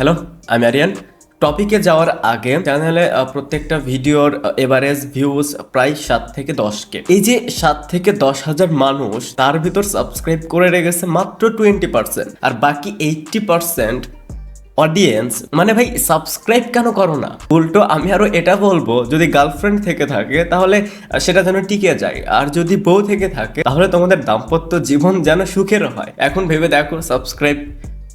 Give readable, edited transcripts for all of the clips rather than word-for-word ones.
Hello, আমি আরিয়ান। টপিকে যাওয়ার আগে চ্যানেলে প্রত্যেকটা ভিডিওর এভারেজ ভিউজ প্রায় 7 থেকে 10 কে। এই যে 7 থেকে 10 হাজার মানুষ, তার ভিতর সাবস্ক্রাইব করে রেখেছে মাত্র 20%, আর বাকি 80% অডিয়েন্স। মানে ভাই, সাবস্ক্রাইব কেন করো না? উল্টো আমি আরো এটা বলবো, যদি গার্লফ্রেন্ড থেকে থাকে তাহলে সেটা যেন টিকে যায়, আর যদি বউ থেকে থাকে তাহলে তোমাদের দাম্পত্য জীবন যেন সুখের হয়। এখন ভেবে দেখো, সাবস্ক্রাইব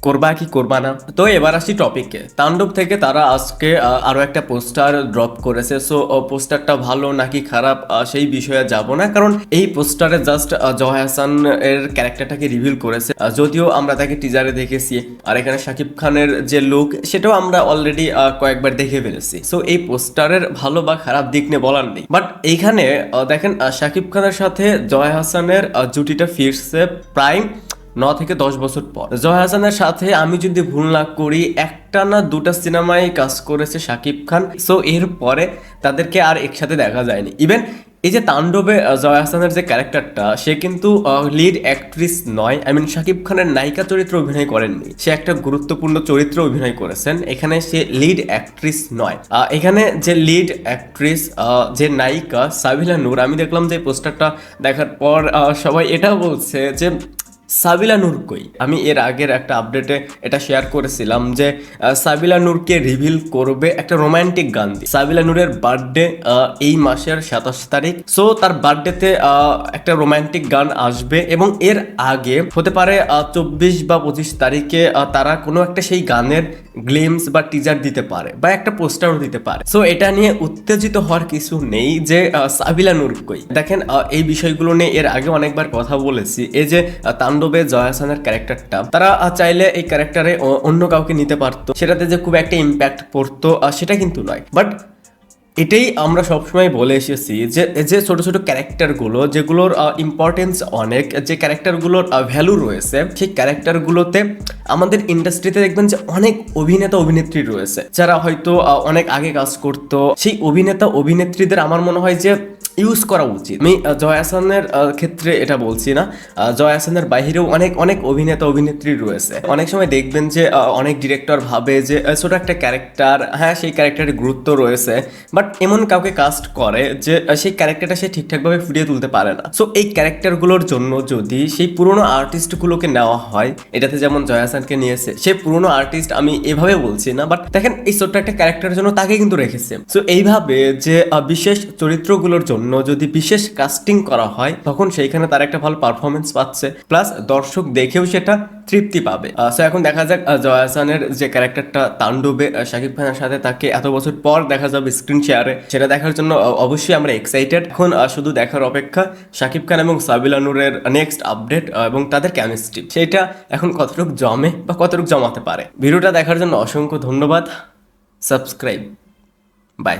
করবা কি করবা না। তো এবার আসি টপিকে। তাণ্ডব থেকে তারা আজকে আরো একটা পোস্টার ড্রপ করেছে। সো পোস্টারটা ভালো নাকি খারাপ সেই বিষয়ে যাব না, কারণ এই পোস্টারে জাস্ট জয় হাসান এর ক্যারেক্টারটাকে রিভিল করেছে। যদিও আমরা তাকে টিজারে দেখেছি, আর এখানে শাকিব খানের যে লুক সেটাও আমরা অলরেডি কয়েকবার দেখে ফেলেছি। সো এই পোস্টারের ভালো বা খারাপ দিক নিয়ে বলার নেই। বাট এইখানে দেখেন, শাকিব খানের সাথে জয় হাসানের জুটিটা ফিরছে প্রায় 9 থেকে 10 বছর পর। জয় হাসানের সাথে আমি যদি ভুল না করি, একটা না দুটা সিনেমায় কাজ করেছে শাকিব খান। সো এর পরে তাদেরকে আর একসাথে দেখা যায়নি। ইভেন এই যে তাণ্ডবে জয় হাসানের যে ক্যারেক্টারটা, সে কিন্তু লিড অ্যাক্ট্রেস নয়। আই মিন, শাকিব খানের নায়িকা চরিত্রে অভিনয় করেননি, সে একটা গুরুত্বপূর্ণ চরিত্রে অভিনয় করেছেন। এখানে সে লিড অ্যাক্ট্রেস নয়। এখানে যে লিড অ্যাক্ট্রেস, যে নায়িকা সাবিলা নূর, আমি দেখলাম যে পোস্টারটা দেখার পর সবাই এটা বলছে যে সাবিলা নূর কই। আমি এর আগের একটা আপডেটে এটা শেয়ার করেছিলাম যে সাবিলা নূরকে রিভিল করবে একটা রোমান্টিক গান দিয়ে। সাবিলা নূরের বার্থডে এই মাসের 27 তারিখ। সো তার বার্থডেতে একটা রোমান্টিক গান আসবে, এবং এর আগে হতে পারে 24 বা 25 তারিখে তারা কোনো একটা সেই গানের গ্লিমস বা টিজার দিতে পারে, বা একটা পোস্টারও দিতে পারে। সো এটা নিয়ে উত্তেজিত হওয়ার কিছু নেই যে সাবিলা নূর কই। দেখেন, এই বিষয়গুলো নিয়ে এর আগে অনেকবার কথা বলেছি। এই যে তাণ্ডবে জয় হাসানের ক্যারেক্টারটা, তারা চাইলে এই ক্যারেক্টারে অন্য কাউকে নিতে পারতো, সেটাতে যে খুব একটা ইম্প্যাক্ট পড়তো সেটা কিন্তু নয়। বাট এটাই আমরা সবসময় বলে এসেছি যে যে ছোট ছোট ক্যারেক্টারগুলো, যেগুলোর ইম্পর্টেন্স অনেক, যে ক্যারেক্টারগুলোর ভ্যালু রয়েছে, সেই ক্যারেক্টারগুলোতে আমাদের ইন্ডাস্ট্রিতে দেখবেন যে অনেক অভিনেতা অভিনেত্রী রয়েছে যারা হয়তো অনেক আগে কাজ করতো। সেই অভিনেতা অভিনেত্রীদের আমার মনে হয় যে ইউজ করা উচিত। আমি জয় হাসানের ক্ষেত্রে এটা বলছি না, জয় হাসানের বাইরেও অনেক অনেক অভিনেতা অভিনেত্রী রয়েছে। অনেক সময় দেখবেন যে অনেক ডিরেক্টর ভাবে যে ছোট একটা ক্যারেক্টার, হ্যাঁ সেই ক্যারেক্টারের গুরুত্ব রয়েছে, বাট এমন কাউকে কাস্ট করে যে সেই ক্যারেক্টারটা সে ঠিকঠাকভাবে ফুটিয়ে তুলতে পারে না। সো এই ক্যারেক্টারগুলোর জন্য যদি সেই পুরোনো আর্টিস্টগুলোকে নেওয়া হয়, এটাতে যেমন জয় হাসানকে নিয়েছে, সে পুরোনো আর্টিস্ট, আমি এভাবে বলছি না, বাট দেখেন এই ছোট্ট একটা ক্যারেক্টারের জন্য তাকে কিন্তু রেখেছে। সো এইভাবে যে বিশেষ চরিত্রগুলোর জন্য যদি বিশেষ কাস্টিং করা হয়, তখন সেইখানে তার একটা ভালো পারফরমেন্স পাচ্ছে, প্লাস দর্শক দেখেও সেটা তৃপ্তি পাবে। সো এখন দেখা যাক জয় হাসানের যে ক্যারেক্টারটা তাণ্ডবে শাকিব খানের সাথে তাকে এত বছর পর দেখা যাবে স্ক্রিন শেয়ারে, সেটা দেখার জন্য অবশ্যই আমরা এক্সাইটেড। এখন শুধু দেখার অপেক্ষা শাকিব খান এবং সাবিলা নূরের নেক্সট আপডেট এবং তাদের কেমিস্ট্রি, সেটা এখন কতটুকু জমে বা কতটুকু জমাতে পারে। ভিডিওটা দেখার জন্য অসংখ্য ধন্যবাদ। সাবস্ক্রাইব। বাই।